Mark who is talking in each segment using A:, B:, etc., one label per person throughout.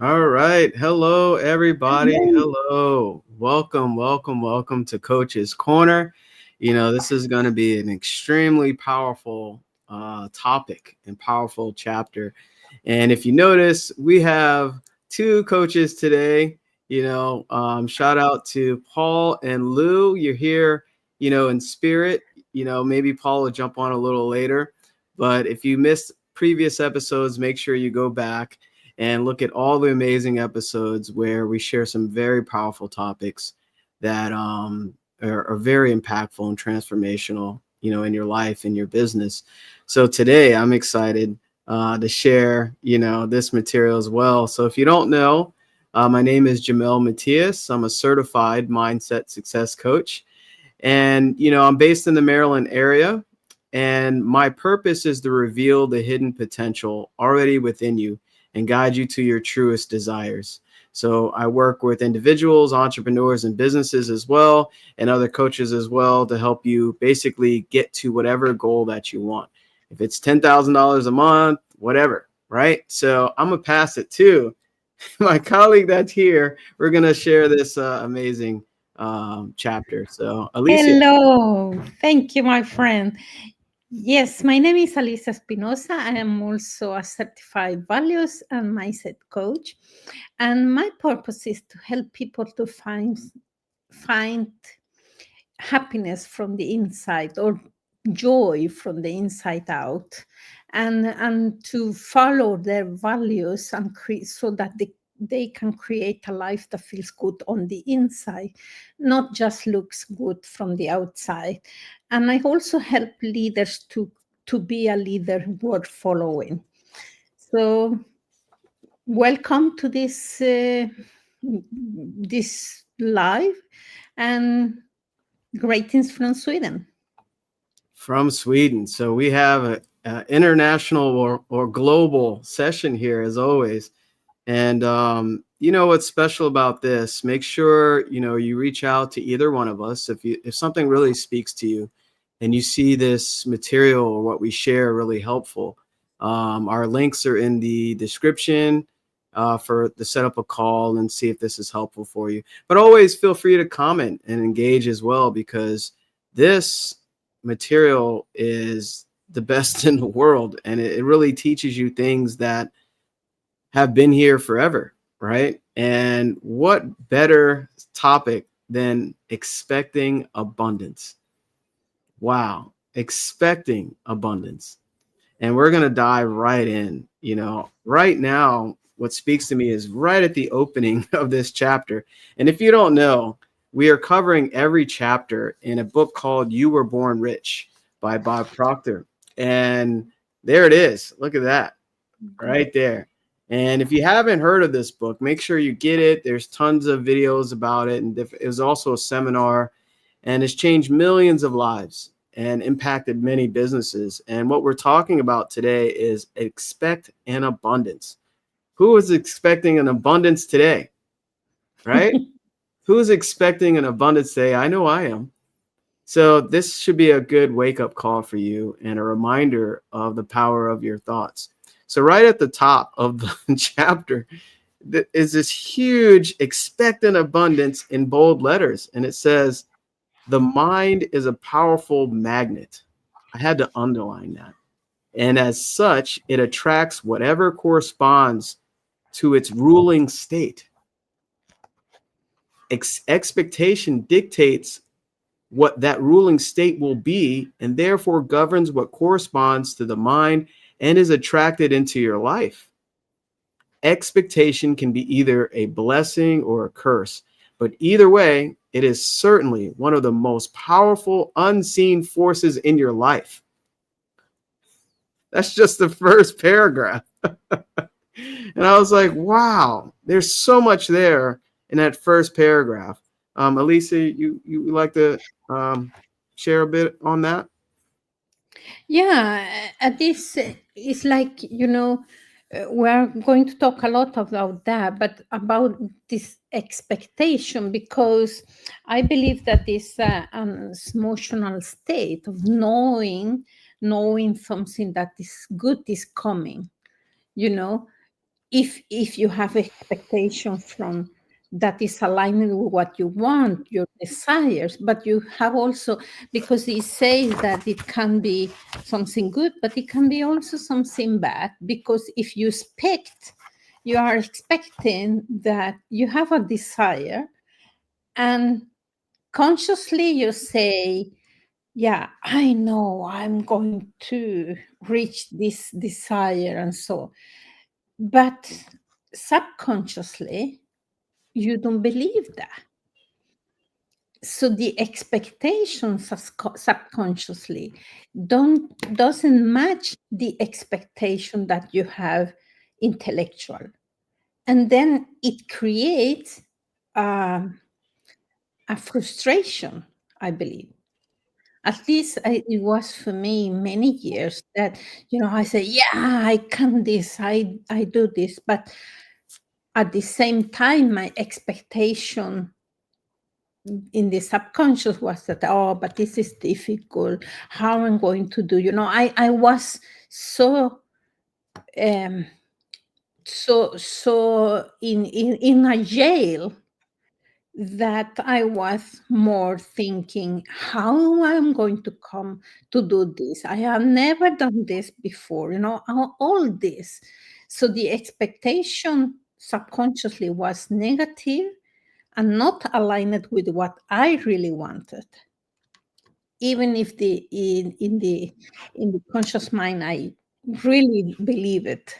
A: All right. Hello, everybody.
B: Hello.
A: Hello. Welcome to Coach's Corner. This is going to be an extremely powerful topic and powerful chapter. And if you notice, we have two coaches today. Shout out to Paul and Lou. You're here, in spirit. Maybe Paul will jump on a little later. But if you missed previous episodes, make sure you go back and look at all the amazing episodes where we share some very powerful topics that are very impactful and transformational, in your life and your business. So today I'm excited to share, this material as well. So if you don't know, my name is Jamel Matias. I'm a certified mindset success coach. And, I'm based in the Maryland area. And my purpose is to reveal the hidden potential already within you and guide you to your truest desires. So I work with individuals, entrepreneurs, and businesses as well, and other coaches as well to help you basically get to whatever goal that you want. If it's $10,000 a month, whatever, right? So I'm going to pass it to my colleague that's here. We're going to share this amazing chapter. So, Alicia.
B: Hello. Thank you, my friend. Yes, my name is Alicia Espinosa. I am also a certified values and mindset coach. And my purpose is to help people to find happiness from the inside or joy from the inside out and to follow their values and create so that they can create a life that feels good on the inside, not just looks good from the outside. And I also help leaders to be a leader worth following. So welcome to this live, and greetings from Sweden.
A: From Sweden. So we have a international or global session here as always. And what's special about this? Make sure you reach out to either one of us if something really speaks to you, and you see this material or what we share really helpful. Our links are in the description for to set up a call and see if this is helpful for you. But always feel free to comment and engage as well, because this material is the best in the world, and it really teaches you things that have been here forever, right? And what better topic than expecting abundance? Wow, expecting abundance. And we're going to dive right in. Right now, what speaks to me is right at the opening of this chapter. And if you don't know, we are covering every chapter in a book called You Were Born Rich by Bob Proctor. And there it is. Look at that right there. And if you haven't heard of this book, make sure you get it. There's tons of videos about it. And it was also a seminar, and it's changed millions of lives and impacted many businesses. And what we're talking about today is expect an abundance. Who is expecting an abundance today? Right? Who's expecting an abundance today? I know I am. So this should be a good wake-up call for you and a reminder of the power of your thoughts. So right at the top of the chapter is this huge expect an abundance in bold letters. And it says, the mind is a powerful magnet. I had to underline that. And as such, it attracts whatever corresponds to its ruling state. Expectation dictates what that ruling state will be, and therefore governs what corresponds to the mind and is attracted into your life. Expectation can be either a blessing or a curse, but either way, it is certainly one of the most powerful unseen forces in your life. That's just the first paragraph. And I was like, wow, there's so much there in that first paragraph. Elisa, you like to share a bit on that?
B: Yeah, this is like, we're going to talk a lot about that, but about this expectation, because I believe that is an emotional state of knowing something that is good is coming, you know. if you have expectation from that is aligned with what you want, your desires, but you have also, because it says that it can be something good, but it can be also something bad, because if you expect, you are expecting that you have a desire, and consciously you say, yeah, I know I'm going to reach this desire, and so, but subconsciously you don't believe that. So the expectations subconsciously doesn't match the expectation that you have intellectual, and then it creates um, a frustration, I believe. At least it was for me many years that, I say, yeah, I can this, I do this, but at the same time my expectation in the subconscious was that, oh, but this is difficult, how I'm going to do, I was so um in a jail, that I was more thinking how I'm going to come to do this. I have never done this before, all this. So the expectation subconsciously was negative and not aligned with what I really wanted. Even if in the conscious mind I really believe it.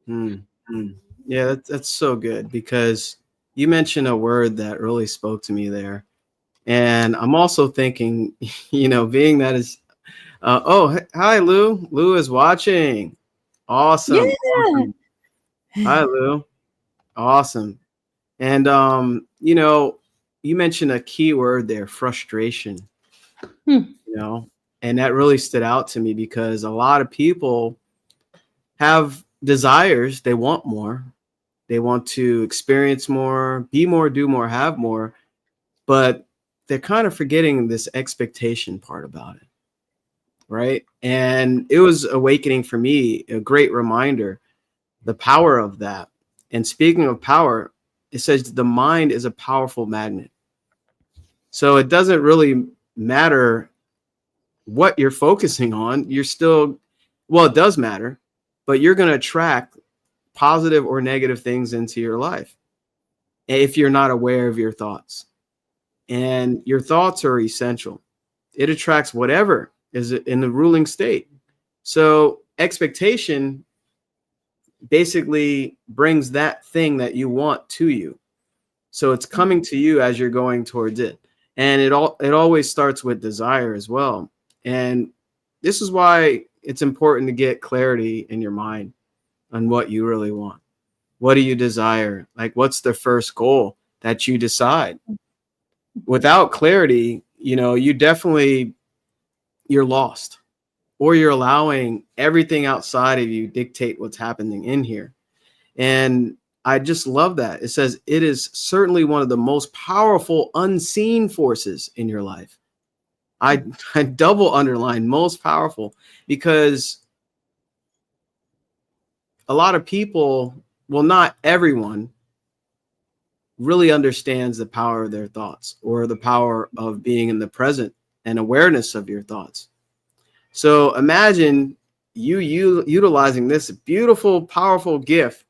A: Mm, mm. Yeah, that's so good because you mentioned a word that really spoke to me there. And I'm also thinking, being that is, hi, Lou. Lou is watching. Awesome.
B: Yeah.
A: Awesome. Hi, Lou. Awesome. And, you mentioned a key word there, frustration,
B: Hmm.
A: you know, and that really stood out to me because a lot of people have desires. They want more. They want to experience more, be more, do more, have more, but they're kind of forgetting this expectation part about it. Right. And it was awakening for me, a great reminder, the power of that. And speaking of power, it says the mind is a powerful magnet. So it doesn't really matter what you're focusing on. You're still, well, it does matter, but you're going to attract positive or negative things into your life if you're not aware of your thoughts. And your thoughts are essential. It attracts whatever is in the ruling state. So expectation basically brings that thing that you want to you. So it's coming to you as you're going towards it. And it always starts with desire as well. And this is why it's important to get clarity in your mind on what you really want. What do you desire? Like what's the first goal that you decide? Without clarity, you're lost, or you're allowing everything outside of you dictate what's happening in here. And I just love that. It says it is certainly one of the most powerful unseen forces in your life. I double underline most powerful because a lot of people, well, not everyone, really understands the power of their thoughts or the power of being in the present and awareness of your thoughts. So imagine you utilizing this beautiful, powerful gift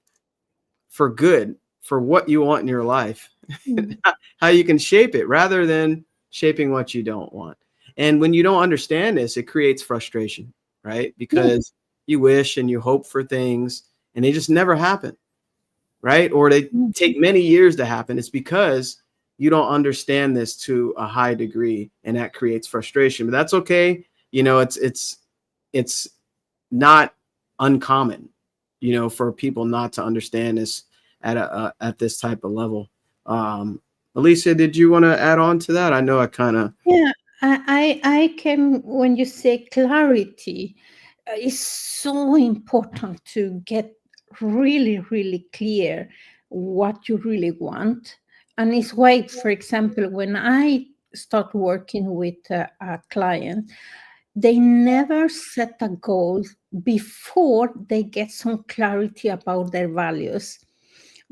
A: for good, for what you want in your life, how you can shape it rather than shaping what you don't want. And when you don't understand this, it creates frustration, right?
B: Yeah.
A: Because you wish and you hope for things and they just never happen, right? Or they take many years to happen. It's because you don't understand this to a high degree, and that creates frustration. But that's okay. It's not uncommon, for people not to understand this at this type of level. Alicia, did you want to add on to that? I know I kind of.
B: Yeah, I can, when you say clarity, it's so important to get really, really clear what you really want. And it's why, for example, when I start working with a client, they never set a goal before they get some clarity about their values,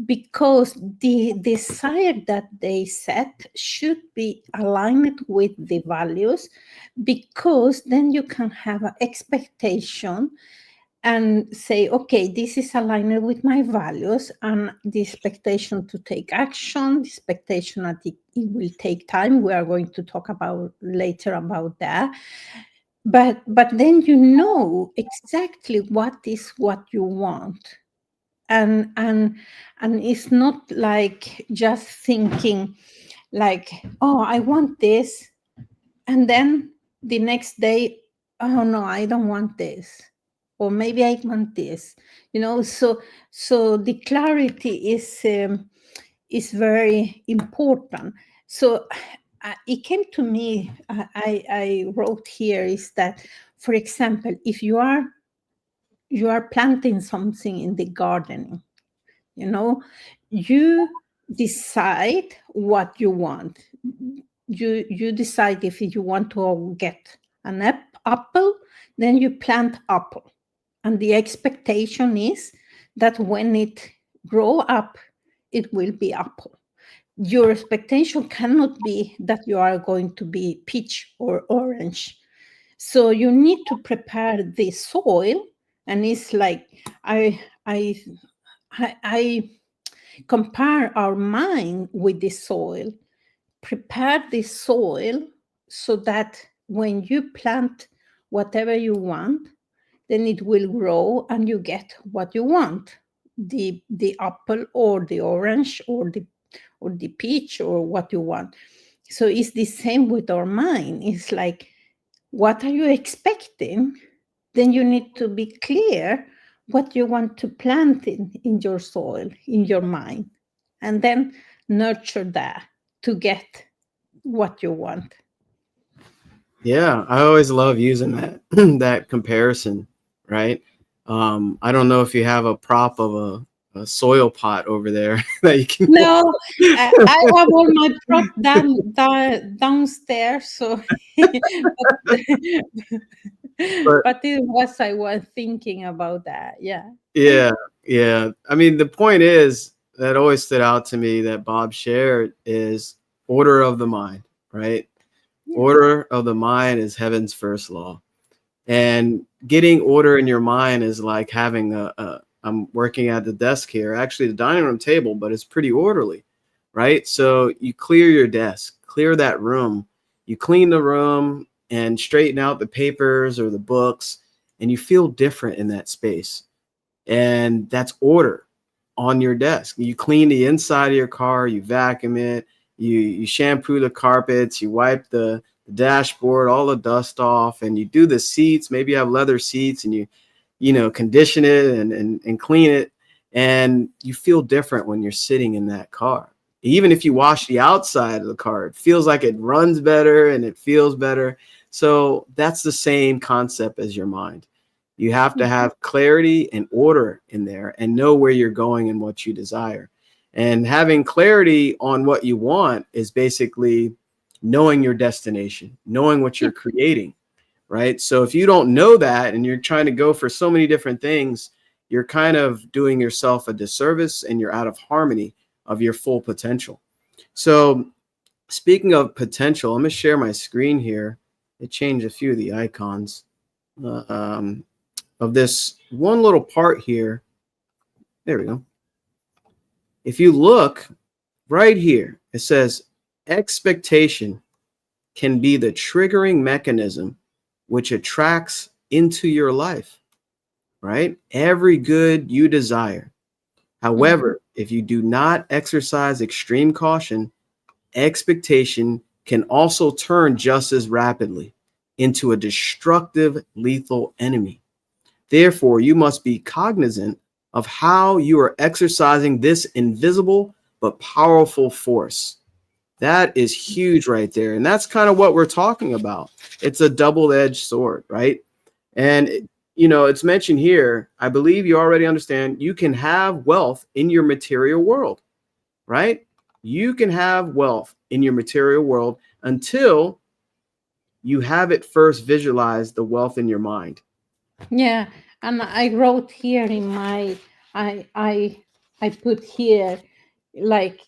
B: because the desire that they set should be aligned with the values, because then you can have an expectation and say, okay, this is aligned with my values, and the expectation to take action, the expectation that it will take time. We are going to talk about later about that. But then you know exactly what is what you want. And it's not like just thinking like, oh, I want this, and then the next day, oh no, I don't want this, or maybe I want this, so the clarity is very important. So it came to me, I wrote here, is that, for example, if you are planting something in the gardening, you decide what you want. You decide if you want to get an apple, then you plant apple, and the expectation is that when it grow up, it will be apple. Your expectation cannot be that you are going to be peach or orange. So you need to prepare the soil, and it's like I compare our mind with the soil. Prepare the soil so that when you plant whatever you want, then it will grow and you get what you want, the apple or the orange or the peach or what you want. So it's the same with our mind. It's like, what are you expecting? Then you need to be clear what you want to plant in your soil, in your mind, and then nurture that to get what you want.
A: Yeah, I always love using that that comparison, right? I don't know if you have a prop of a soil pot over there that you can.
B: No, I have all my prop downstairs, so but,
A: But
B: but it was, I was thinking about that. Yeah.
A: yeah, yeah. I mean, the point is that always stood out to me that Bob shared is order of the mind, right?
B: Yeah.
A: Order of the mind is heaven's first law. And getting order in your mind is like having I'm working at the desk here, actually the dining room table, but it's pretty orderly, right? So you clear your desk, clear that room, you clean the room and straighten out the papers or the books, and you feel different in that space. And that's order on your desk. You clean the inside of your car, you vacuum it, you shampoo the carpets, you wipe the dashboard, all the dust off, and you do the seats. Maybe you have leather seats, and you condition it and clean it, and you feel different when you're sitting in that car. Even if you wash the outside of the car, it feels like it runs better and it feels better. So that's the same concept as your mind. You have to have clarity and order in there and know where you're going and what you desire. And having clarity on what you want is basically knowing your destination, knowing what you're creating, right? So if you don't know that and you're trying to go for so many different things, you're kind of doing yourself a disservice and you're out of harmony of your full potential. So speaking of potential, I'm going to share my screen here. It changed a few of the icons of this one little part here. There we go. If you look right here, it says expectation can be the triggering mechanism which attracts into your life, right? Every good you desire. However, if you do not exercise extreme caution, expectation can also turn just as rapidly into a destructive, lethal enemy. Therefore, you must be cognizant of how you are exercising this invisible but powerful force. That is huge right there. And that's kind of what we're talking about. It's a double-edged sword, right? And, it's mentioned here, I believe you already understand, you can have wealth in your material world, right? You can have wealth in your material world until you have it first visualize the wealth in your mind.
B: Yeah. And I wrote here in my, I put here, like,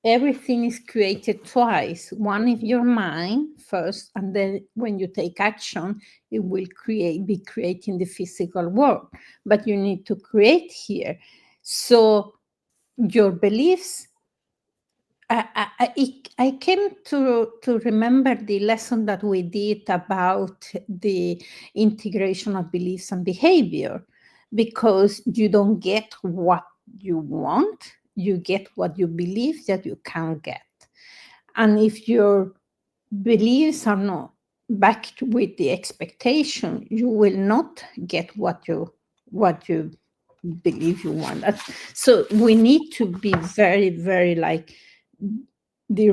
B: everything is created twice. One in your mind first, and then when you take action, it will be creating the physical world. But you need to create here. So your beliefs, I came to remember the lesson that we did about the integration of beliefs and behavior, because you don't get what you want, you get what you believe that you can't get. And if your beliefs are not backed with the expectation, you will not get what you believe you want. So we need to be very, very, like, the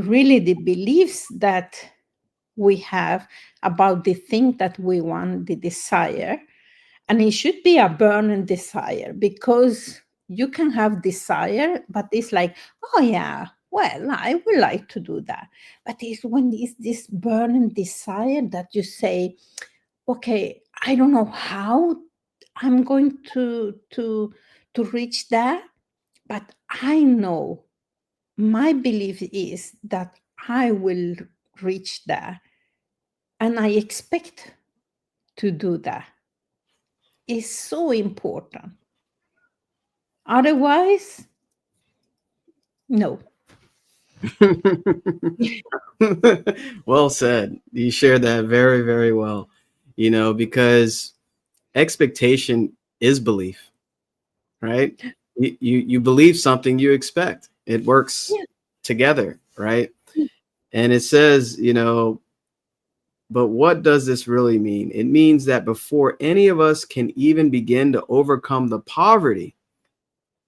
B: beliefs that we have about the thing that we want, the desire. And it should be a burning desire, because you can have desire, but it's like, oh yeah, well, I would like to do that. But it's when it's this burning desire that you say, okay, I don't know how I'm going to reach that, but I know, my belief is that I will reach that, and I expect to do that. It's so important. Otherwise, no.
A: Well said. You shared that very, very well, because expectation is belief, right? You believe something, you expect. It works
B: Yeah.
A: together, right? And it says, but what does this really mean? It means that before any of us can even begin to overcome the poverty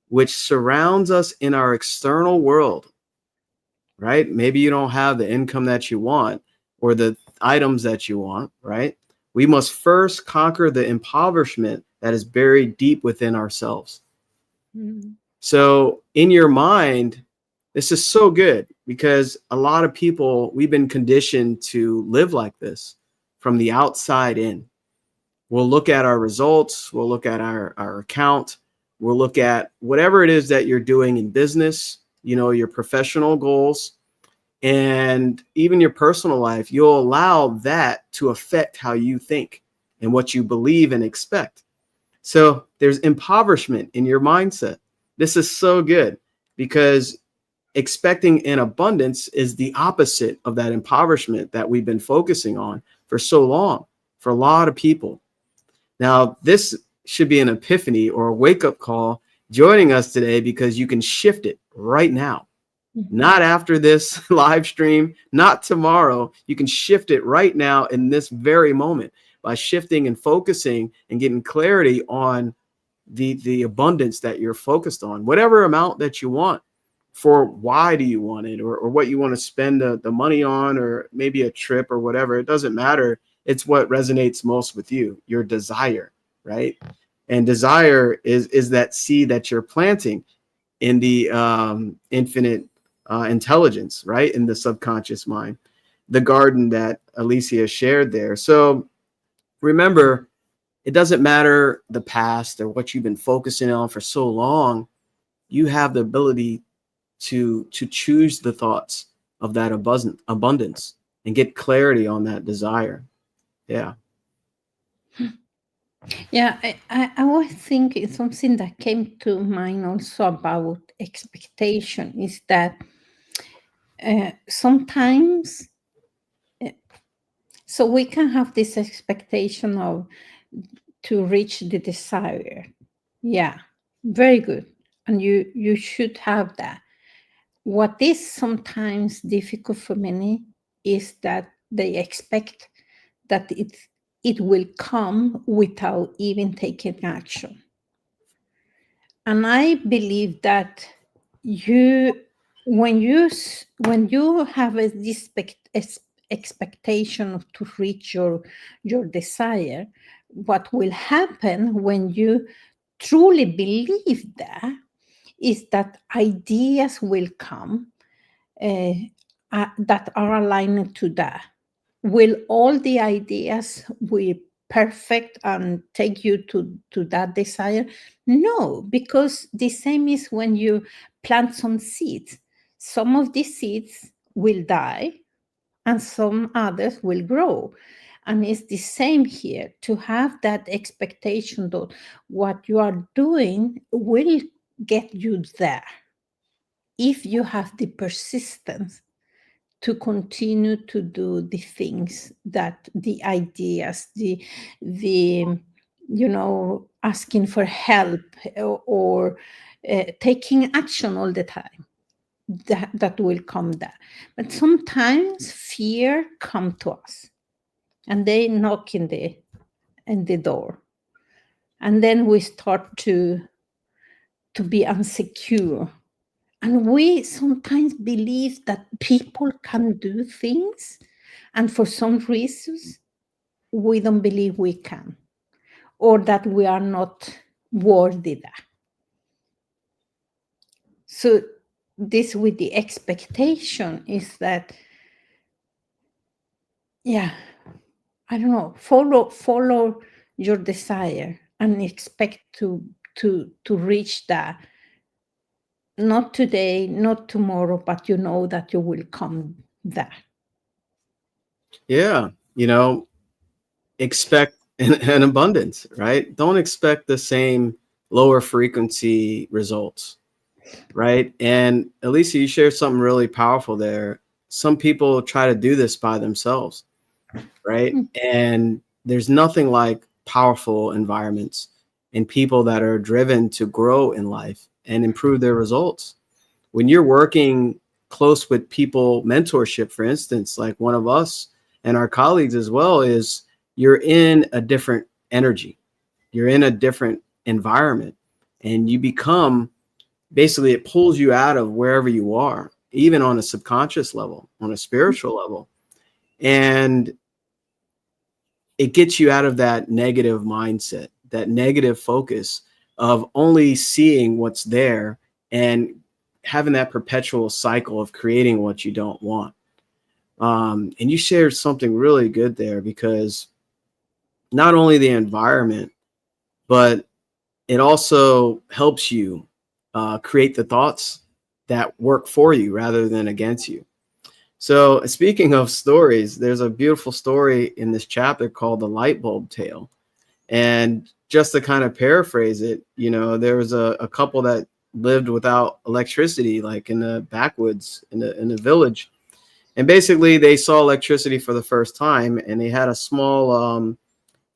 A: which surrounds us in our external world, right? Maybe you don't have the income that you want or the items that you want, right? We must first conquer the impoverishment that is buried deep within ourselves.
B: Mm.
A: So in your mind, this is so good, because a lot of people, we've been conditioned to live like this from the outside in. We'll look at our results, we'll look at our account, we'll look at whatever it is that you're doing in business, your professional goals, and even your personal life. You'll allow that to affect how you think and what you believe and expect. So there's impoverishment in your mindset. This is so good, because expecting an abundance is the opposite of that impoverishment that we've been focusing on for so long for a lot of people. Now, this should be an epiphany or a wake-up call joining us today, because you can shift it right now. Not after this live stream, not tomorrow. You can shift it right now in this very moment by shifting and focusing and getting clarity on the abundance that you're focused on, whatever amount that you want. For why do you want it, or what you want to spend the money on, or maybe a trip or whatever. It doesn't matter. It's what resonates most with you, your desire, right? And desire is that seed that you're planting in the infinite intelligence, right? In the subconscious mind, the garden that Alicia shared there. So remember, it doesn't matter the past or what you've been focusing on for so long. You have the ability to choose the thoughts of that abundance and get clarity on that desire. Yeah.
B: Yeah, I was thinking something that came to mind also about expectation is that sometimes, so we can have this expectation of to reach the desire. Yeah, very good. And you should have that. What is sometimes difficult for many is that they expect that it will come without even taking action. And I believe that you when you have this expectation to reach your desire, what will happen when you truly believe that is that ideas will come uh, that are aligned to that. Will all the ideas will perfect and take you to that desire? No, because the same is when you plant some seeds. Some of these seeds will die and some others will grow. And it's the same here, to have that expectation that what you are doing will get you there if you have the persistence to continue to do the things, that the ideas, the asking for help, or taking action all the time, that will come there. But sometimes fear come to us, and they knock in the door, and then we start to be insecure. And we sometimes believe that people can do things, and for some reasons, we don't believe we can, or that we are not worthy that. So this with the expectation is that, yeah, I don't know, follow your desire and expect to reach that. Not today, not tomorrow, but you know that you will come there.
A: Yeah. Expect an abundance, right? Don't expect the same lower frequency results, right? And Alicia, you shared something really powerful there. Some people try to do this by themselves, right? And there's nothing like powerful environments and people that are driven to grow in life and improve their results. When you're working close with people, mentorship, for instance, like one of us and our colleagues as well, is you're in a different energy. You're in a different environment, and you become, basically, it pulls you out of wherever you are, even on a subconscious level, on a spiritual level. And it gets you out of that negative mindset, that negative focus of only seeing what's there and having that perpetual cycle of creating what you don't want. And you shared something really good there, because not only the environment, but it also helps you create the thoughts that work for you rather than against you. So speaking of stories, there's a beautiful story in this chapter called The Light Bulb Tale. And just to kind of paraphrase it, there was a couple that lived without electricity, like in the backwoods in the village. And basically they saw electricity for the first time, and they had a small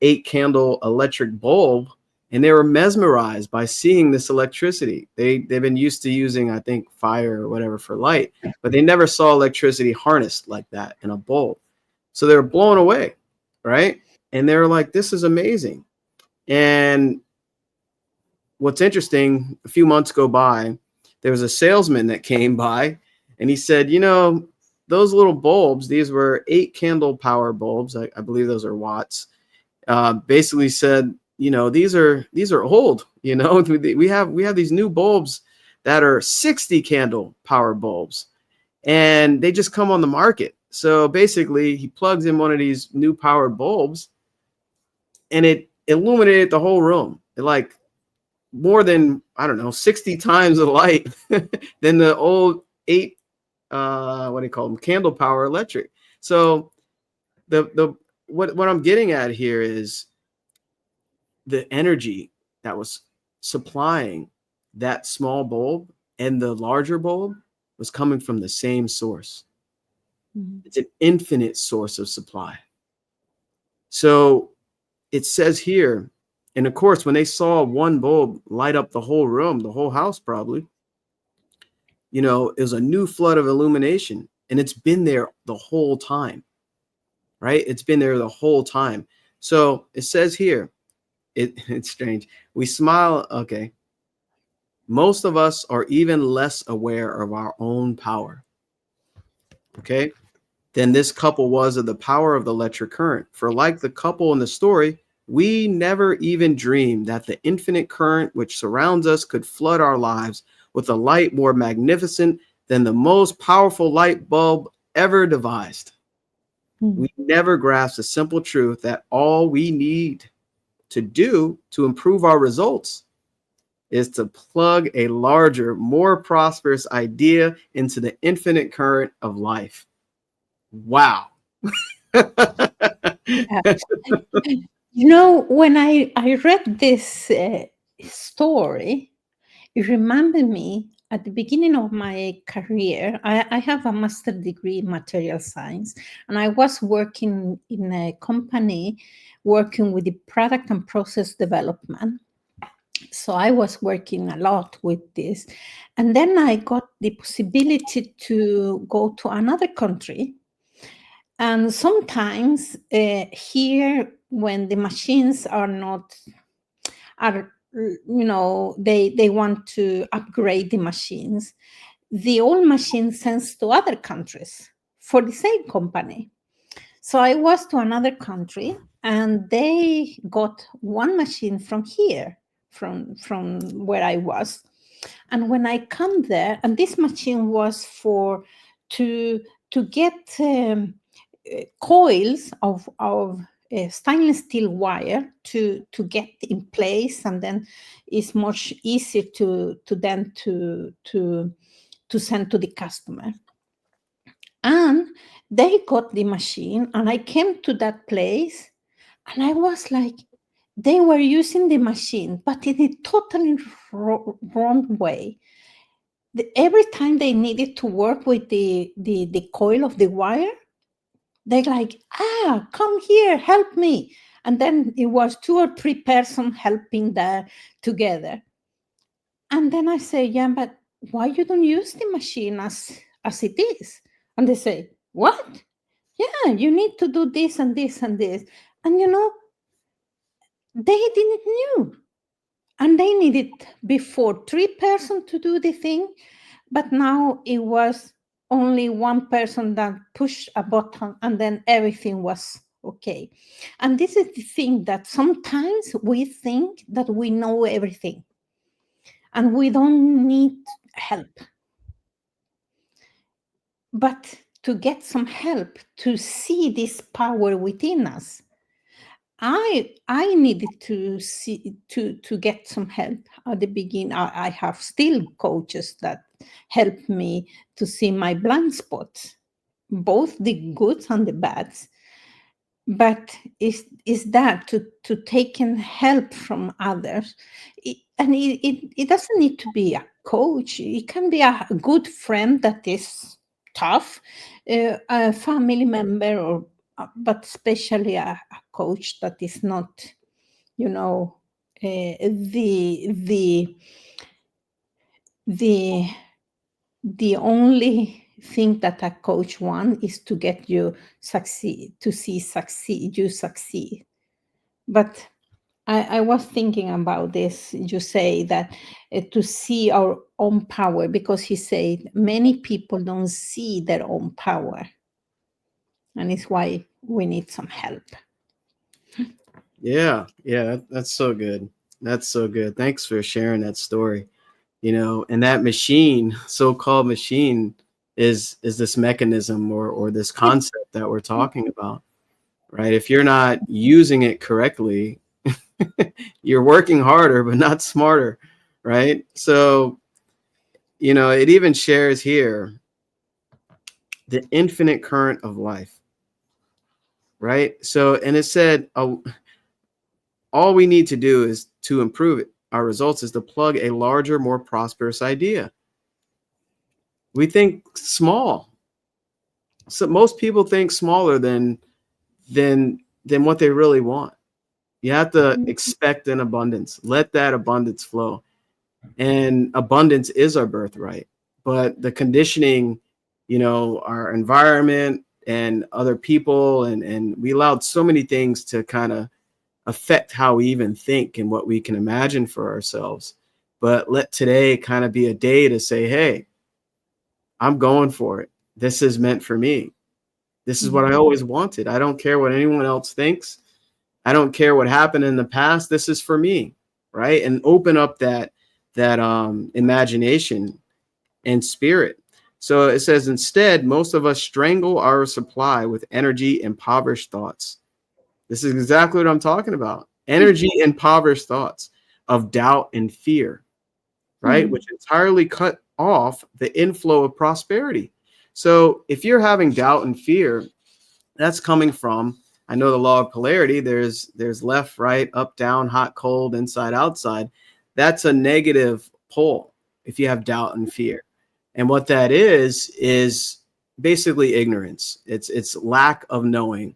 A: 8-candle electric bulb, and they were mesmerized by seeing this electricity. They've been used to using, I think, fire or whatever for light, but they never saw electricity harnessed like that in a bulb. So they were blown away, right? And they were like, this is amazing. And what's interesting, a few months go by, there was a salesman that came by, and he said, those little bulbs, these were 8-candle power bulbs. I believe those are watts. Basically said, these are old. We have these new bulbs that are 60-candle power bulbs, and they just come on the market. So basically, he plugs in one of these new powered bulbs, and it illuminated the whole room. It, like, more than, I don't know, 60 times the light than the old 8 what do you call them, candle power electric. So what I'm getting at here is the energy that was supplying that small bulb and the larger bulb was coming from the same source. Mm-hmm. It's an infinite source of supply. So it says here, and of course, when they saw one bulb light up the whole room, the whole house probably, it was a new flood of illumination, and it's been there the whole time, right? It's been there the whole time. So it says here, it's strange. We smile. Okay. Most of us are even less aware of our own power, okay, than this couple was of the power of the electric current. For like the couple in the story, we never even dreamed that the infinite current which surrounds us could flood our lives with a light more magnificent than the most powerful light bulb ever devised.
B: Mm.
A: We never grasp the simple truth that all we need to do to improve our results is to plug a larger, more prosperous idea into the infinite current of life. Wow.
B: Yeah. You know, when I read this story, it reminded me at the beginning of my career. I have a master's degree in material science, and I was working in a company working with the product and process development. So I was working a lot with this. And then I got the possibility to go to another country. And sometimes here, when the machines are not, are, they want to upgrade the machines, the old machine sends to other countries for the same company. So I was to another country, and they got one machine from here, from where I was. And when I come there, and this machine was for to get coils of stainless steel wire to get in place, and then it's much easier to then to send to the customer. And they got the machine, and I came to that place, and I was like, they were using the machine, but in a totally wrong way. Every time they needed to work with the coil of the wire, they're like, come here, help me. And then it was 2 or 3 persons helping there together. And then I say, yeah, but why you don't use the machine as it is? And they say, what? Yeah, you need to do this and this and this. And they didn't knew. And they needed before 3 persons to do the thing, but now it was only one person that pushed a button, and then everything was okay. And this is the thing, that sometimes we think that we know everything and we don't need help. But to get some help, to see this power within us, I needed to see to get some help at the beginning. I have still coaches that help me to see my blind spots, both the goods and the bads. But is that to take in help from others? It doesn't need to be a coach. It can be a good friend that is tough, a family member, or but especially a coach that is not, the the the only thing that a coach wants is to get you succeed, to see you succeed. But I was thinking about this. You say that to see our own power, because he said many people don't see their own power, and it's why we need some help.
A: Yeah, that's so good. That's so good. Thanks for sharing that story. And that machine, so-called machine, is this mechanism or this concept that we're talking about, right? If you're not using it correctly, you're working harder but not smarter, right? So, it even shares here the infinite current of life, right? So, and it said, all we need to do is to improve it. Our results is to plug a larger, more prosperous idea. We think small. So most people think smaller than what they really want. You have to expect an abundance. Let that abundance flow. And abundance is our birthright. But the conditioning, our environment and other people, and we allowed so many things to kind of affect how we even think and what we can imagine for ourselves. But let today kind of be a day to say, hey, I'm going for it. This is meant for me. This is what I always wanted. I don't care what anyone else thinks. I don't care what happened in the past. This is for me, right? And open up that imagination and spirit. So it says, instead, most of us strangle our supply with energy impoverished thoughts. This is exactly what I'm talking about. Energy impoverished thoughts of doubt and fear, right? Which entirely cut off the inflow of prosperity. So if you're having doubt and fear, that's coming from, I know the law of polarity, there's left, right, up, down, hot, cold, inside, outside. That's a negative pole if you have doubt and fear. And what that is basically ignorance. It's lack of knowing.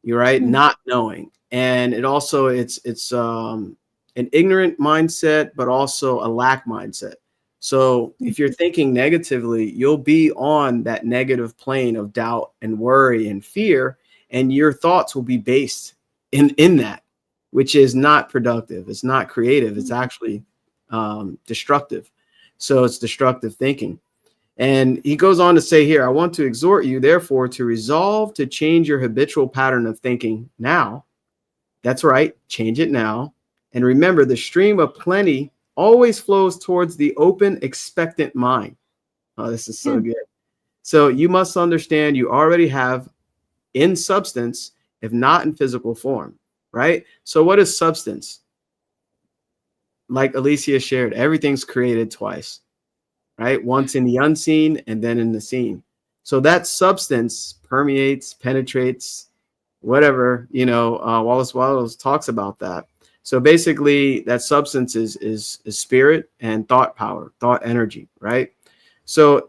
A: You're right, not knowing. And it also it's an ignorant mindset, but also a lack mindset. So if you're thinking negatively, you'll be on that negative plane of doubt and worry and fear, and your thoughts will be based in that, which is not productive. It's not creative. It's actually destructive. So it's destructive thinking. And he goes on to say here, I want to exhort you, therefore, to resolve to change your habitual pattern of thinking now. That's right. Change it now. And remember, the stream of plenty always flows towards the open, expectant mind. Oh, this is so good. So you must understand you already have in substance, if not in physical form, right? So what is substance? Like Alicia shared, everything's created twice, right? Once in the unseen and then in the seen. So that substance permeates, penetrates, whatever, Wallace talks about that. So basically that substance is spirit and thought power, thought energy, right? So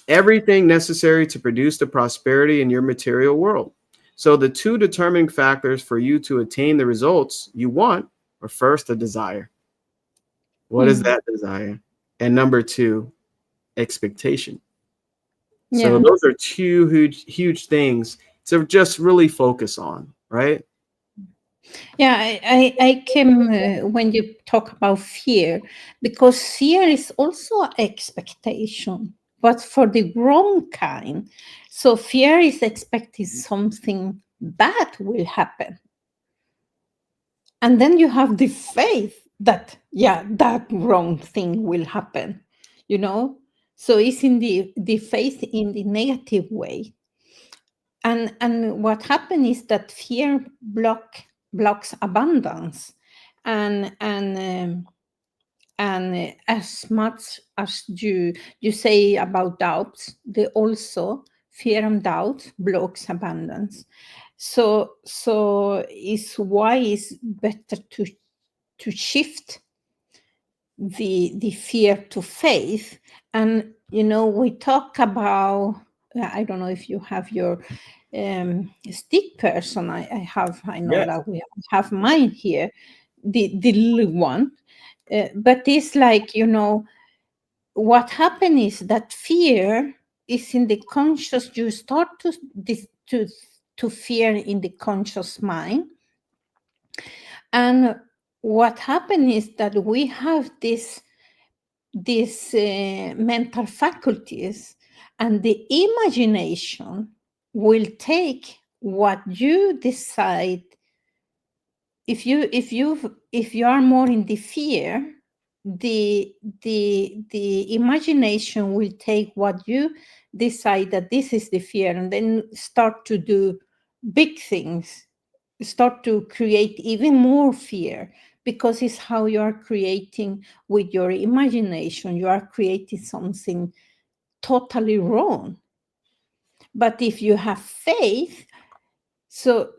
A: everything necessary to produce the prosperity in your material world. So the two determining factors for you to attain the results you want are, first, a desire. What is that desire? And number two, expectation. So those are two huge things to just really focus on, right?
B: Yeah, I came when you talk about fear, because fear is also expectation, but for the wrong kind. So fear is expecting something bad will happen. And then you have the faith that, yeah, that wrong thing will happen, you know? So it's in the faith in the negative way. And what happened is that fear blocks abundance, and as much as you say about doubts, they also, fear and doubt blocks abundance. So it's why it's better to shift the fear to faith. And we talk about, I don't know if you have your stick person. I know that we have mine here, the little one. But it's like, what happened is that fear is in the conscious. You start to fear in the conscious mind. And what happened is that we have these mental faculties, and the imagination will take what you decide. If you are more in the fear, the imagination will take what you decide that this is the fear, and then start to do big things, start to create even more fear, because it's how you are creating with your imagination. You are creating something totally wrong. But if you have faith, so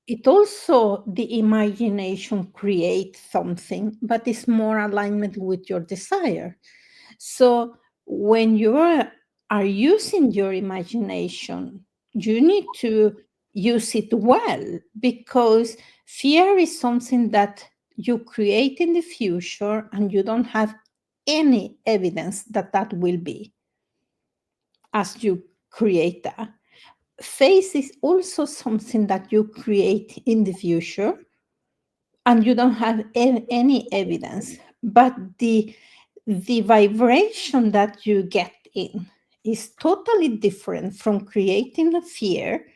B: it also, the imagination creates something, but it's more alignment with your desire. So when you are using your imagination, you need to use it well, because fear is something that you create in the future, and you don't have any evidence that will be as you create that. Faith is also something that you create in the future, and you don't have any evidence, but the vibration that you get in is totally different from creating a fear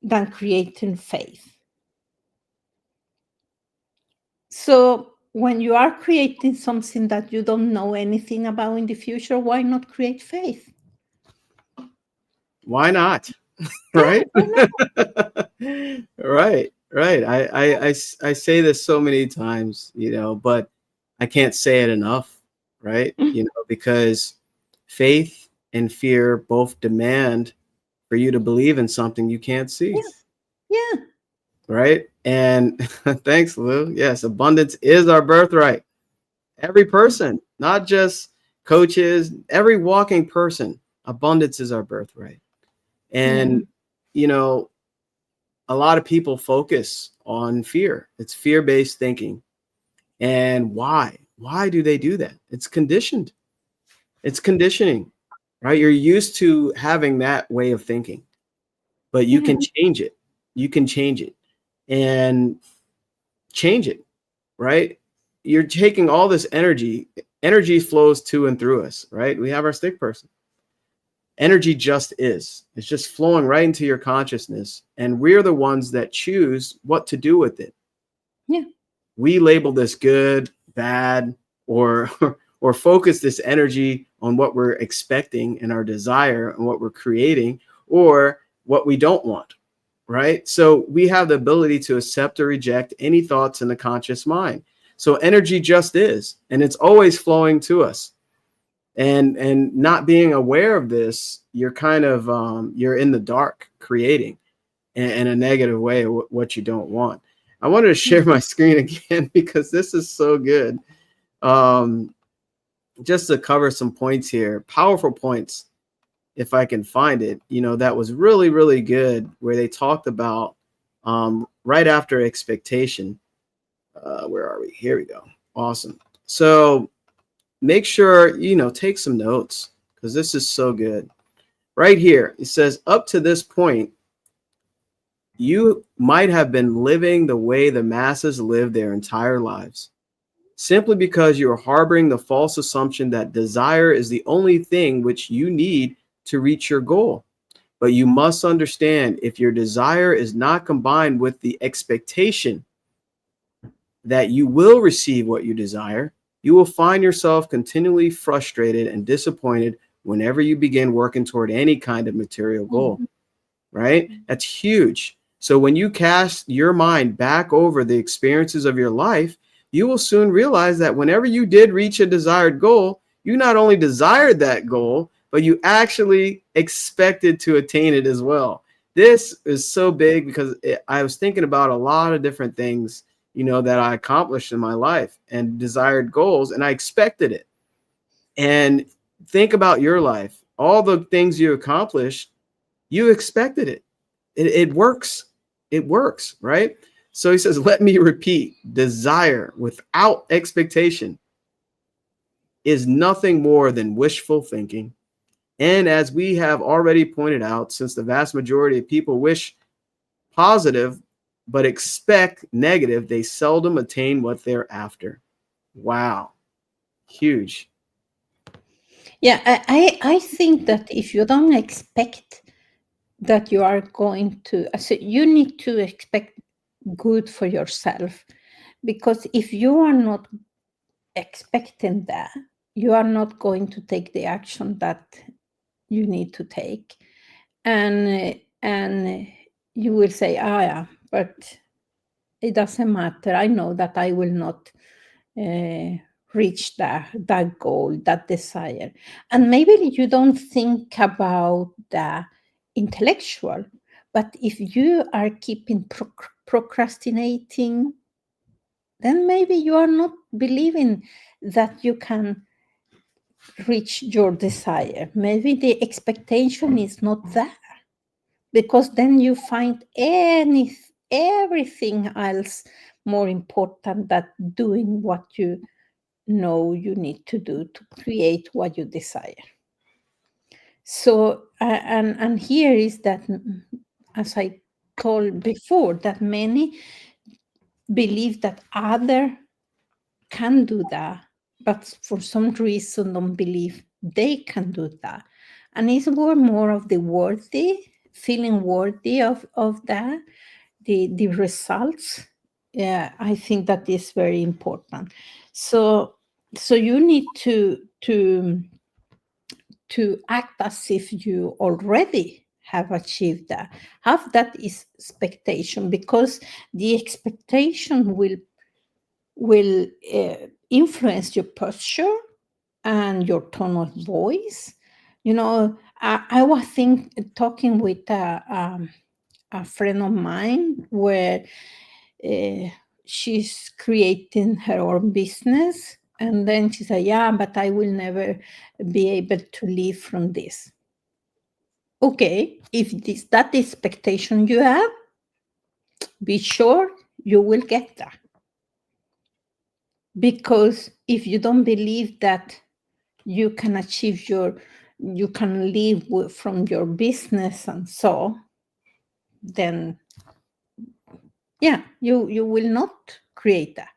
B: than creating faith. So when you are creating something that you don't know anything about in the future, why not create faith?
A: Why not?
B: Yeah,
A: Right?
B: why not?
A: Right, right. I say this so many times, but I can't say it enough, right? Because faith and fear both demand for you to believe in something you can't see,
B: Yeah, yeah.
A: right? And thanks, Lou. Yes, abundance is our birthright. Every person, not just coaches, every walking person, abundance is our birthright.
B: Yeah.
A: And, you know, a lot of people focus on fear. It's fear-based thinking. And why? Why do they do that? It's conditioned. It's conditioning, right? You're used to having that way of thinking, but you
B: Yeah.
A: can change it. You can change it and change it, right? You're taking all this energy. Energy flows to and through us, right? We have our stick person. Energy just is. It's just flowing right into your consciousness. And we're the ones that choose what to do with it.
B: Yeah.
A: We label this good, bad, or or focus this energy on what we're expecting and our desire and what we're creating or what we don't want, right? So we have the ability to accept or reject any thoughts in the conscious mind. So energy just is, and it's always flowing to us. And not being aware of this, you're kind of you're in the dark creating in a negative way what you don't want. I wanted to share my screen again because this is so good. Um, just to cover some points here, powerful points, if I can find it, that was really, really good, where they talked about right after expectation. Where are we? Here we go. Awesome. So make sure, take some notes because this is so good. Right here, it says, up to this point, you might have been living the way the masses live their entire lives, simply because you are harboring the false assumption that desire is the only thing which you need to reach your goal. But you must understand, if your desire is not combined with the expectation that you will receive what you desire, you will find yourself continually frustrated and disappointed whenever you begin working toward any kind of material goal, right? That's huge. So when you cast your mind back over the experiences of your life, you will soon realize that whenever you did reach a desired goal, you not only desired that goal, but you actually expected to attain it as well. This is so big because I was thinking about a lot of different things, that I accomplished in my life and desired goals, and I expected it. And think about your life. All the things you accomplished, you expected it. It works. It works, right? So he says, let me repeat, desire without expectation is nothing more than wishful thinking. And as we have already pointed out, since the vast majority of people wish positive but expect negative, they seldom attain what they're after. Wow. Huge.
B: Yeah, I think that if you don't expect that you are going to, so you need to expect good for yourself, because if you are not expecting that, you are not going to take the action that you need to take, and you will say, ah, yeah, but it doesn't matter. I know that I will not reach that goal, that desire. And maybe you don't think about the intellectual, but if you are keeping procrastinating, then maybe you are not believing that you can reach your desire. Maybe the expectation is not there, because then you find everything else more important than doing what you know you need to do to create what you desire. So and here is that, as I told before, that many believe that other can do that, but for some reason don't believe they can do that. And it's more of the worthy, feeling worthy of that, the results, Yeah, I think that is very important. So you need to act as if you already have achieved that. Have that is expectation, because the expectation will influence your posture and your tone of voice. You know, I was talking with a friend of mine where uh, she's creating her own business, and then she said, "Yeah, but I will never be able to live from this." Okay, if this that expectation you have, be sure you will get that. Because if you don't believe that you can achieve you can live from your business and so, then yeah, you will not create that,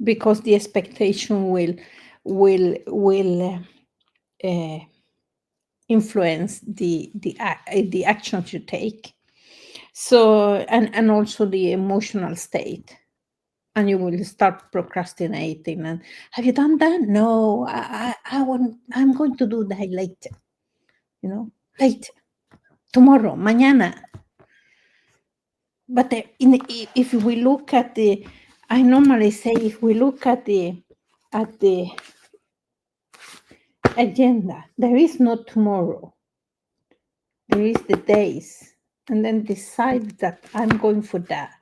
B: because the expectation will uh, influence the actions you take. So, and also the emotional state, and you will start procrastinating. And have you done that? No, I want. I'm going to do that later. Later, tomorrow, mañana. But if we look at I normally say, if we look at the agenda, there is no tomorrow. There is the days, and then decide that I'm going for that.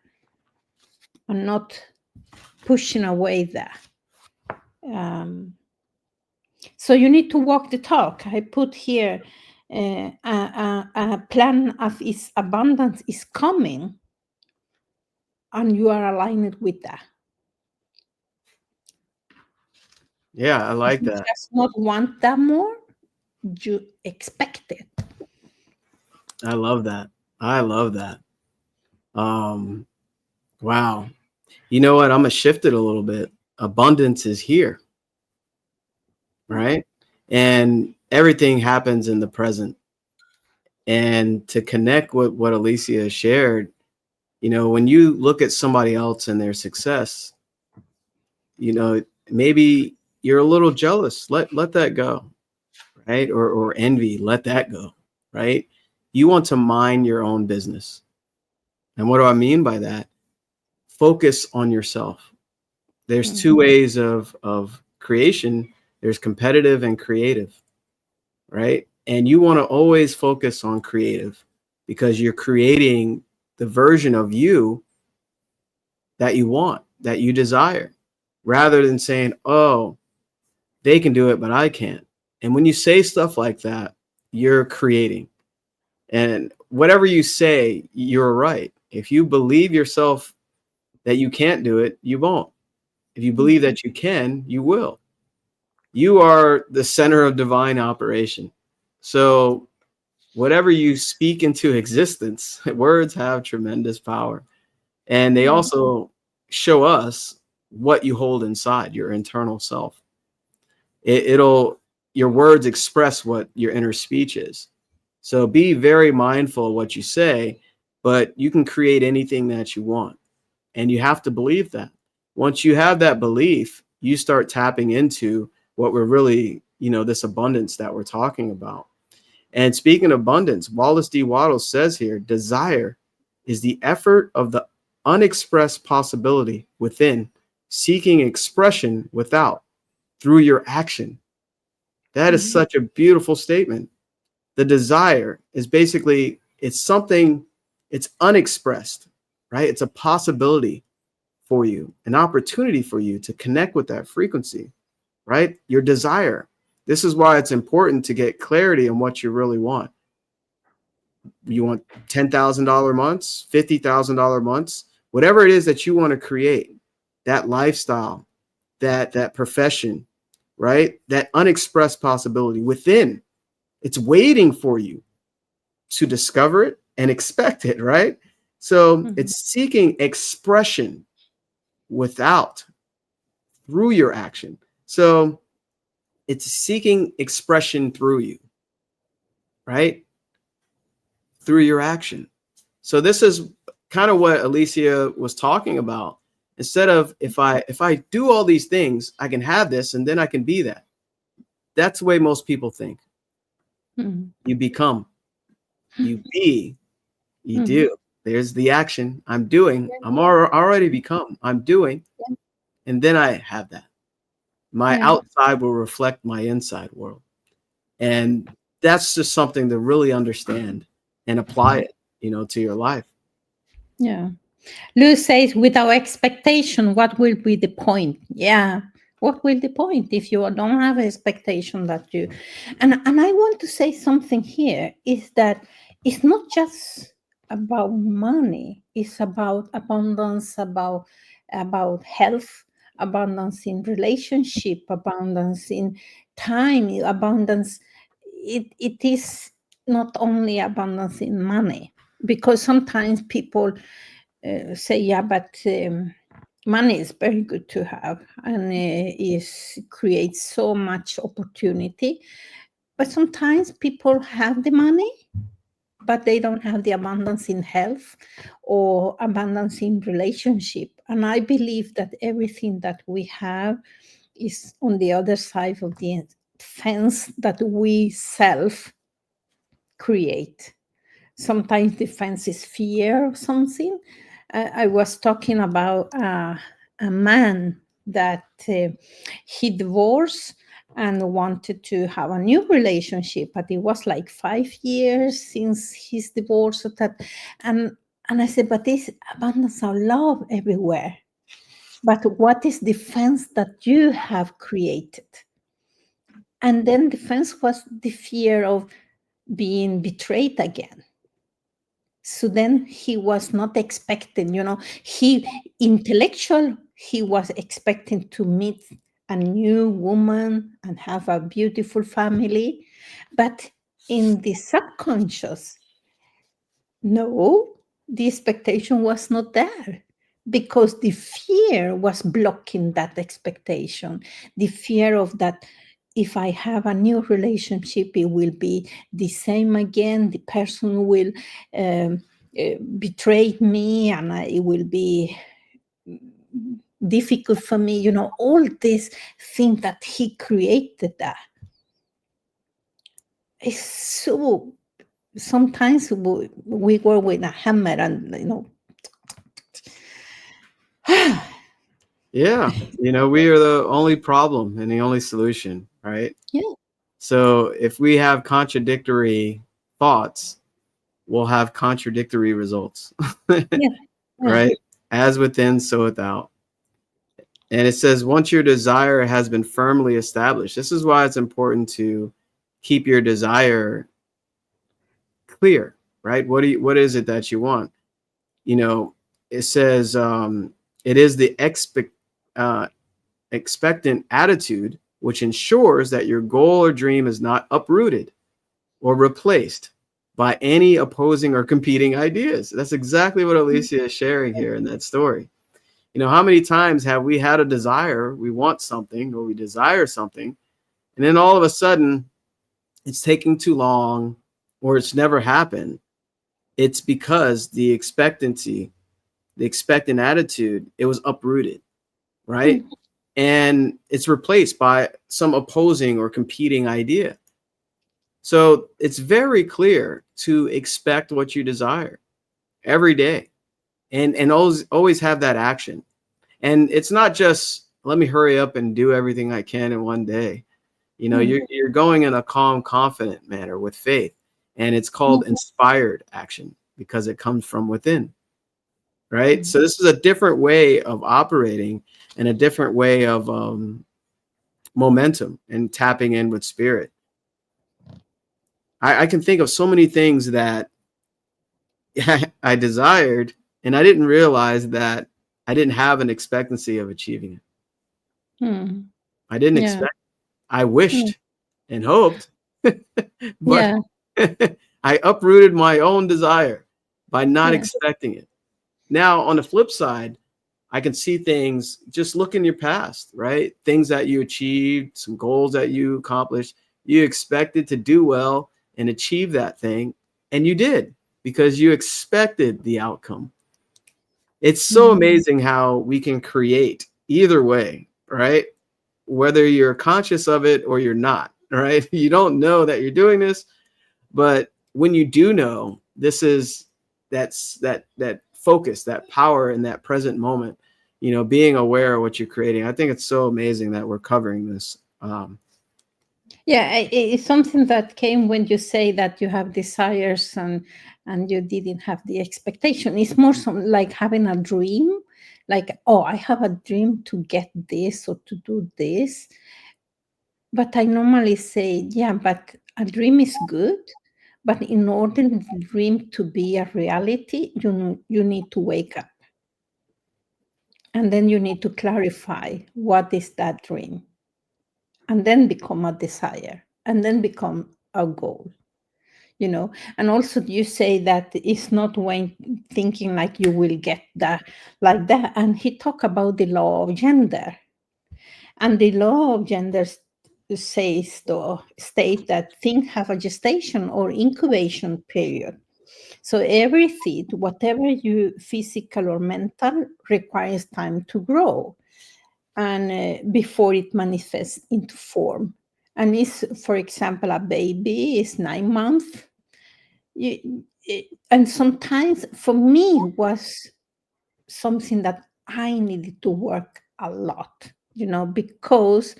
B: I'm not pushing away that. So you need to walk the talk. I put here a plan of its abundance is coming, and you are aligned with that.
A: Yeah, I like
B: You
A: that.
B: just not want that more, you expect it.
A: I love that. I love that. Wow. You know what? I'm gonna shift it a little bit. Abundance is here, right? And everything happens in the present. And to connect with what Alicia shared, when you look at somebody else and their success, maybe you're a little jealous. Let that go, right? Or envy, let that go, right? You want to mind your own business. And what do I mean by that? Focus on yourself. There's two ways of creation. There's competitive and creative, right? And you want to always focus on creative, because you're creating the version of you that you want, that you desire, rather than saying, oh, they can do it, but I can't. And when you say stuff like that, you're creating. And whatever you say, you're right. If you believe yourself that you can't do it, you won't. If you believe that you can, you will. You are the center of divine operation. So whatever you speak into existence, words have tremendous power. And they also show us what you hold inside, your internal self. Your words express what your inner speech is. So be very mindful of what you say, but you can create anything that you want. And you have to believe that. Once you have that belief, you start tapping into what we're really, this abundance that we're talking about. And speaking of abundance, Wallace D. Wattles says here, desire is the effort of the unexpressed possibility within, seeking expression without, through your action. That is such a beautiful statement. The desire is basically, it's something, it's unexpressed, right? It's a possibility for you, an opportunity for you to connect with that frequency, right? Your desire. This is why it's important to get clarity on what you really want. You want $10,000 months, $50,000 months, whatever it is that you want to create, that lifestyle, that profession, right? That unexpressed possibility within, it's waiting for you to discover it and expect it, right? So it's seeking expression without, through your action. So it's seeking expression through you, right? Through your action. So this is kind of what Alicia was talking about. Instead of if I do all these things, I can have this and then I can be that. That's the way most people think.
B: Mm.
A: You become, you be, you
B: Mhm.
A: do. There's the action. I'm doing. I'm already become. I'm doing. And then I have that. My
B: Yeah.
A: outside will reflect my inside world. And that's just something to really understand and apply it, to your life.
B: Yeah. Lou says, without expectation, what will be the point? Yeah. What will the point if you don't have expectation that you and I want to say something here is that it's not just about money, it's about abundance, about health, abundance in relationship, abundance in time, abundance. It is not only abundance in money, because sometimes people say, yeah, but money is very good to have and is creates so much opportunity. But sometimes people have the money, but they don't have the abundance in health or abundance in relationship. And I believe that everything that we have is on the other side of the fence that we self create. Sometimes the fence is fear of something. I was talking about a man that he divorced and wanted to have a new relationship, but it was like 5 years since his divorce. And I said, but there's abundance of love everywhere. But what is the fence that you have created? And then the fence was the fear of being betrayed again. So then he was not expecting, he intellectual, he was expecting to meet a new woman and have a beautiful family. But in the subconscious, no, the expectation was not there, because the fear was blocking that expectation. The fear of that, if I have a new relationship, it will be the same again. The person will betray me, and it will be difficult for me. All this thing that he created, that is so. Sometimes we work with a hammer, and
A: Yeah. We are the only problem and the only solution, right?
B: yeah,
A: So if we have contradictory thoughts, we'll have contradictory results,
B: yeah,
A: right? As within, so without. And it says, once your desire has been firmly established, this is why it's important to keep your desire clear, right? What is it that you want? It says, it is the expectant attitude which ensures that your goal or dream is not uprooted or replaced by any opposing or competing ideas. That's exactly what Alicia is sharing here in that story. How many times have we had a desire, we want something or we desire something, and then all of a sudden it's taking too long or it's never happened? It's because the expectant attitude, it was uprooted, right? And it's replaced by some opposing or competing idea. So it's very clear to expect what you desire every day, and always have that action. And it's not just let me hurry up and do everything I can in one day. You're going in a calm, confident manner with faith, and it's called inspired action because it comes from within, right? So this is a different way of operating and a different way of momentum and tapping in with spirit. I can think of so many things that I desired, and I didn't realize that I didn't have an expectancy of achieving it. I didn't
B: yeah,
A: expect. I wished and hoped, but
B: yeah,
A: I uprooted my own desire by not
B: yeah,
A: expecting it. Now, on the flip side, I can see things, just look in your past, right? Things that you achieved, some goals that you accomplished. You expected to do well and achieve that thing, and you did because you expected the outcome. It's so
B: Mhm.
A: amazing how we can create either way, right? Whether you're conscious of it or you're not, right? You don't know that you're doing this, but when you do know, this is that focus, that power in that present moment, being aware of what you're creating. I think it's so amazing that we're covering this.
B: Yeah, it's something that came when you say that you have desires and you didn't have the expectation. It's more like having a dream, like, oh, I have a dream to get this or to do this. But I normally say, yeah, but a dream is good, but in order for the dream to be a reality, you need to wake up. And then you need to clarify what is that dream, and then become a desire, and then become a goal. And also you say that it's not when thinking like you will get that like that. And he talked about the law of gender, and the law of gender says to state that things have a gestation or incubation period. So every seed, whatever you physical or mental, requires time to grow, and before it manifests into form. And is, for example, a baby is 9 months. And sometimes for me was something that I needed to work a lot, because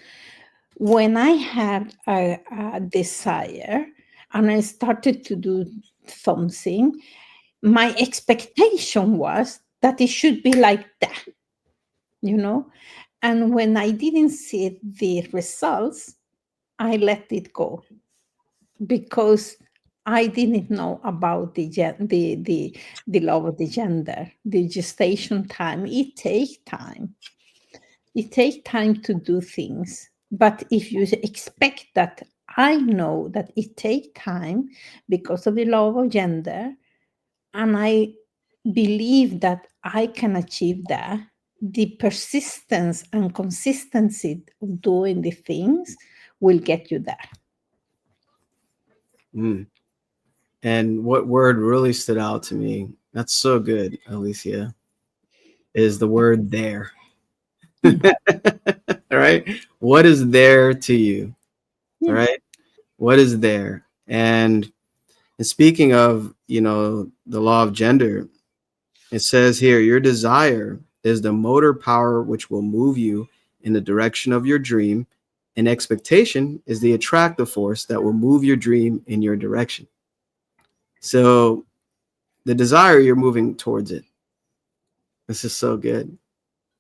B: when I had a desire and I started to do something, my expectation was that it should be like that, you know. And when I didn't see the results, I let it go because I didn't know about the law of the gender, the gestation time. It takes time. It takes time to do things. But if you expect that, I know that it takes time because of the law of gender, and I believe that I can achieve that. The persistence and consistency of doing the things will get you there.
A: Mm. And what word really stood out to me, that's so good, Alicia, is the word there.
B: Mm.
A: All right. What is there to you? All
B: Yeah.
A: right. What is there? And speaking of, the law of gender, it says here, your desire is the motor power which will move you in the direction of your dream, and expectation is the attractive force that will move your dream in your direction. So the desire, you're moving towards it. This is so good.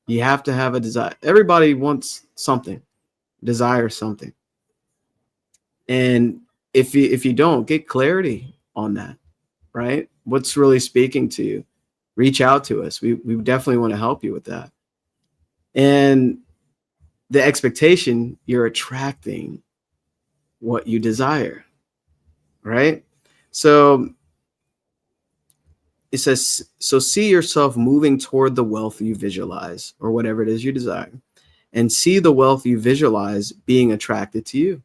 A: You have to have a desire. Everybody wants something, desire something. And if you don't, get clarity on that, right? What's really speaking to you? Reach out to us. We definitely want to help you with that. And the expectation, you're attracting what you desire, right? So it says, so see yourself moving toward the wealth you visualize, or whatever it is you desire, and see the wealth you visualize being attracted to you,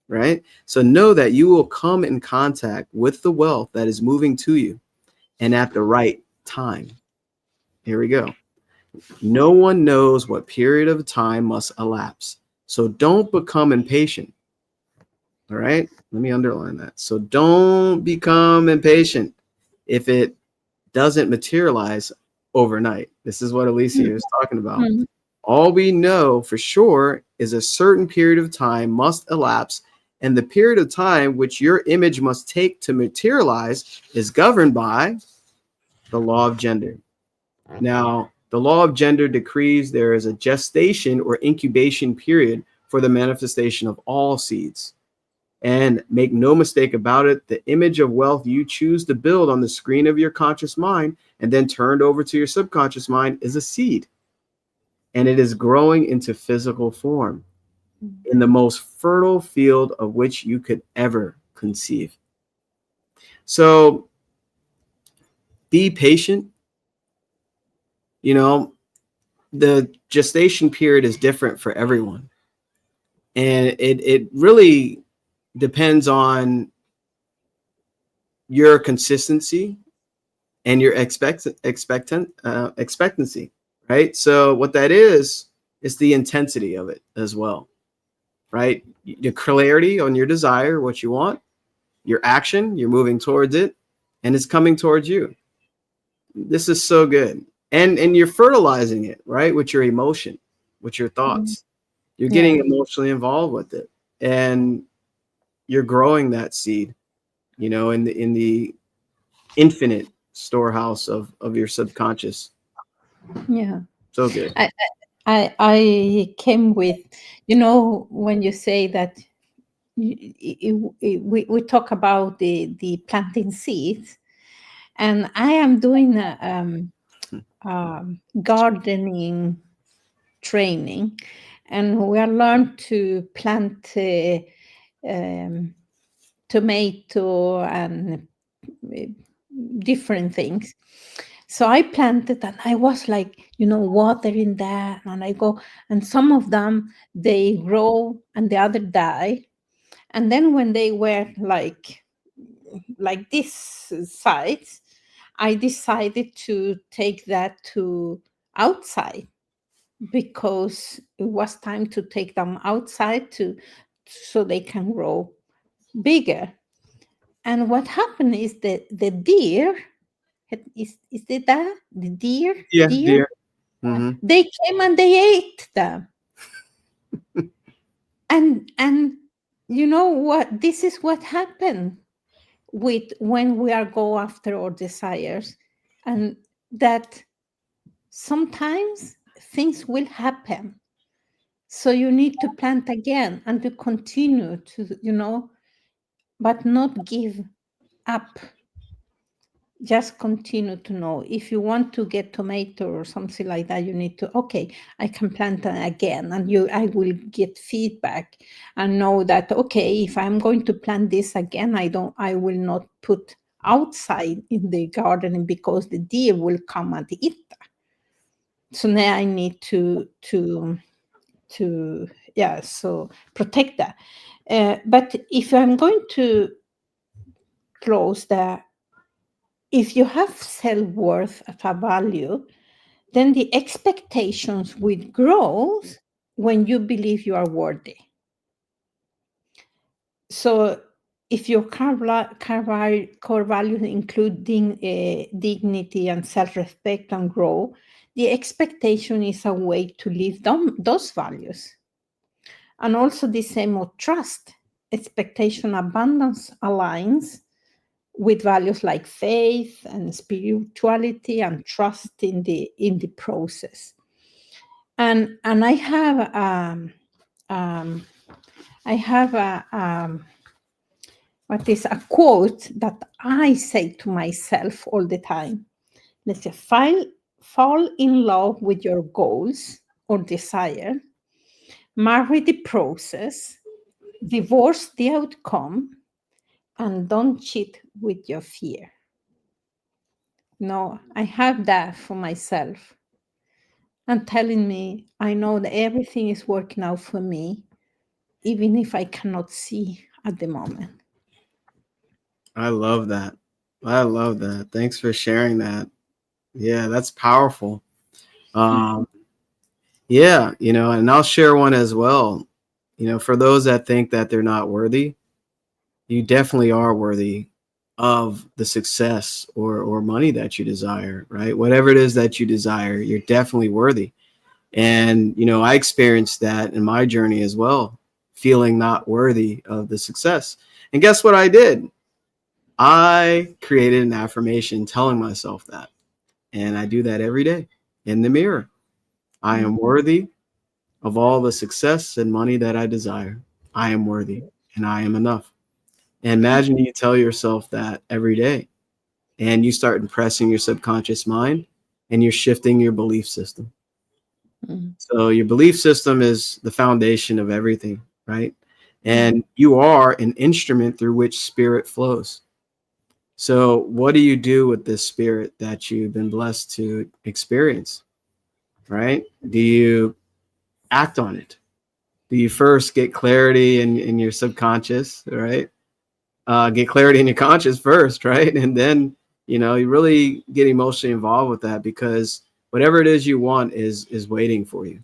A: right? So know that you will come in contact with the wealth that is moving to you, and at the right time. Here we go. No one knows what period of time must elapse. So don't become impatient. All right. Let me underline that. So don't become impatient if it doesn't materialize overnight. This is what Alicia is talking about.
B: Mhm.
A: All we know for sure is a certain period of time must elapse, and the period of time which your image must take to materialize is governed by the law of gender. Now, the law of gender decrees there is a gestation or incubation period for the manifestation of all seeds. And make no mistake about it, the image of wealth you choose to build on the screen of your conscious mind and then turned over to your subconscious mind is a seed. And it is growing into physical form in the most fertile field of which you could ever conceive. So be patient. You know, the gestation period is different for everyone. And it really depends on your consistency and your expectancy, right? So what that is the intensity of it as well, right? The clarity on your desire, what you want, your action, you're moving towards it, and it's coming towards you. This is so good. And you're fertilizing it, right? With your emotion, with your thoughts. You're getting
B: Yeah.
A: emotionally involved with it. And you're growing that seed, you know, in the infinite storehouse of your subconscious.
B: Yeah.
A: So good.
B: I came with, you know, when you say that we talk about the planting seeds, and I am doing a gardening training, and we are learned to plant um, tomato and different things. So I planted and I was like, you know, watering that, and I go, and some of them they grow and the other die. And then when they were like this size, I decided to take that to outside, because it was time to take them outside to so they can grow bigger. And what happened is that the deer is it that the
A: Yeah,
B: deer
A: dear. Hmm.
B: they came and they ate them. And you know what, this is what happened with when we are go after our desires, and that sometimes things will happen, so you need to plant again and to continue to, you know, but not give up. Just continue to know, if you want to get tomato or something like that, you need to, okay, I can plant them again, and I will get feedback and know that, okay, if I'm going to plant this again, I will not put outside in the garden, because the deer will come and eat that. So now I need to yeah, so protect that. But if I'm going to close that, if you have self-worth at a value, then the expectations will grow when you believe you are worthy. So if your core values include dignity and self-respect and grow, the expectation is a way to live those values. And also the same with trust. Expectation abundance aligns with values like faith and spirituality and trust in the process. And um, I have what is a quote that I say to myself all the time. Let's say, fall in love with your goals or desire, marry the process, divorce the outcome, and don't cheat with your fear. No, I have that for myself, and telling me I know that everything is working out for me, even if I cannot see at the moment.
A: I love that. I love that. Thanks for sharing that. Yeah, that's powerful. Um, yeah, you know, and I'll share one as well. You know, for those that think that they're not worthy, you definitely are worthy of the success or money that you desire, right? Whatever it is that you desire, you're definitely worthy. And, you know, I experienced that in my journey as well, feeling not worthy of the success. And guess what I did? I created an affirmation telling myself that. And I do that every day in the mirror. I am worthy of all the success and money that I desire. I am worthy and I am enough. And imagine you tell yourself that every day, and you start impressing your subconscious mind, and you're shifting your belief system.
B: Mm.
A: So your belief system is the foundation of everything, right?
B: Mm.
A: And you are an instrument through which spirit flows. So what do you do with this spirit that you've been blessed to experience, right? Do you act on it? Do you first get clarity in your subconscious, right? Get clarity in your conscious first, right? And then You really get emotionally involved with that, because whatever it is you want is waiting for you.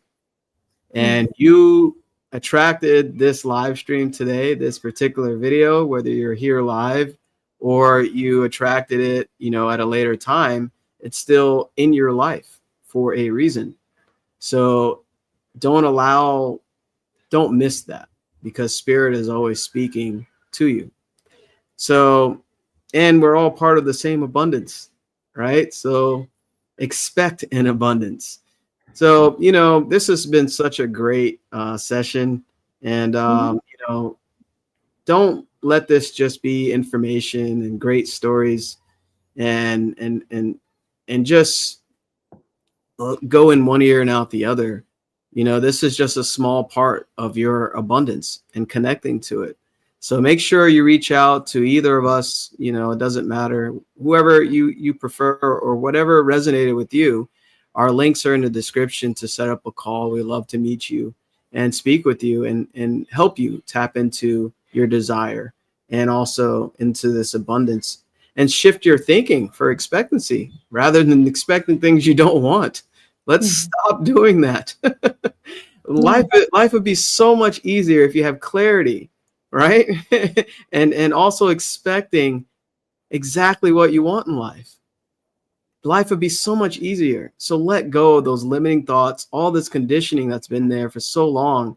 A: And you attracted this live stream today, this particular video, whether you're here live or you attracted it, at a later time, it's still in your life for a reason. So don't miss that, because spirit is always speaking to you. So, and we're all part of the same abundance, right? So expect an abundance. So, this has been such a great session. And, don't let this just be information and great stories and just go in one ear and out the other. This is just a small part of your abundance and connecting to it. So make sure you reach out to either of us. It doesn't matter, whoever you prefer or whatever resonated with you. Our links are in the description to set up a call. We love to meet you and speak with you and help you tap into your desire and also into this abundance, and shift your thinking for expectancy rather than expecting things you don't want. Let's stop doing that. Life would be so much easier if you have clarity, right? and also expecting exactly what you want in life. Life would be so much easier. So let go of those limiting thoughts, all this conditioning that's been there for so long.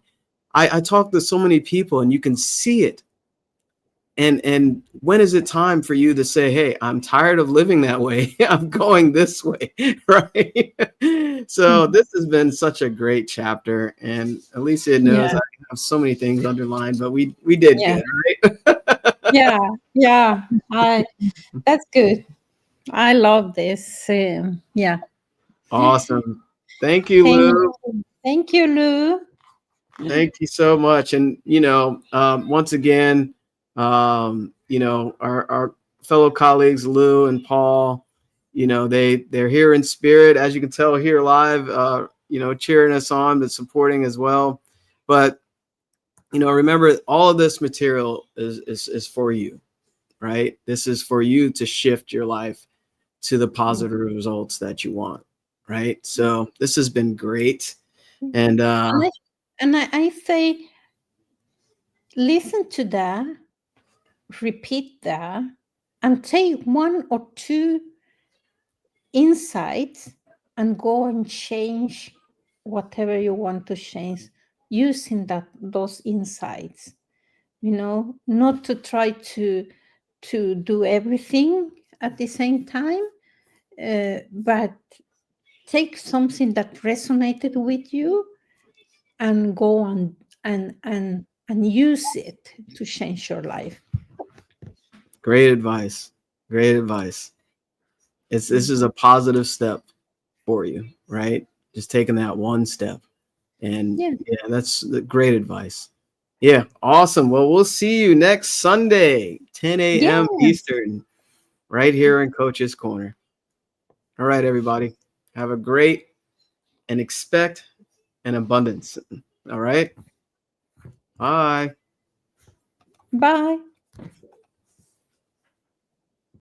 A: I talk to so many people and you can see it. And when is it time for you to say, hey, I'm tired of living that way. I'm going this way, right? So this has been such a great chapter. And Alicia knows I have so many things underlined, but we did good, right?
B: Yeah. That's good. I love this. Yeah.
A: Awesome. Thank you, Lou.
B: Thank you, Lou.
A: Thank you so much. And, once again, our fellow colleagues, Lou and Paul, they're here in spirit, as you can tell here live, cheering us on, but supporting as well. But, remember, all of this material is for you, right? This is for you to shift your life to the positive results that you want, right? So this has been great. And
B: I say, listen to that, repeat that, and take one or two insights and go and change whatever you want to change using those insights. Not to try to do everything at the same time, but take something that resonated with you and go on and use it to change your life.
A: Great advice. Great advice. This is a positive step for you, right? Just taking that one step. And that's the great advice. Yeah, awesome. Well, we'll see you next Sunday, 10 a.m. Eastern, right here in Coach's Corner. All right, everybody. Have a great and expect an abundance. All right. Bye.
B: Bye.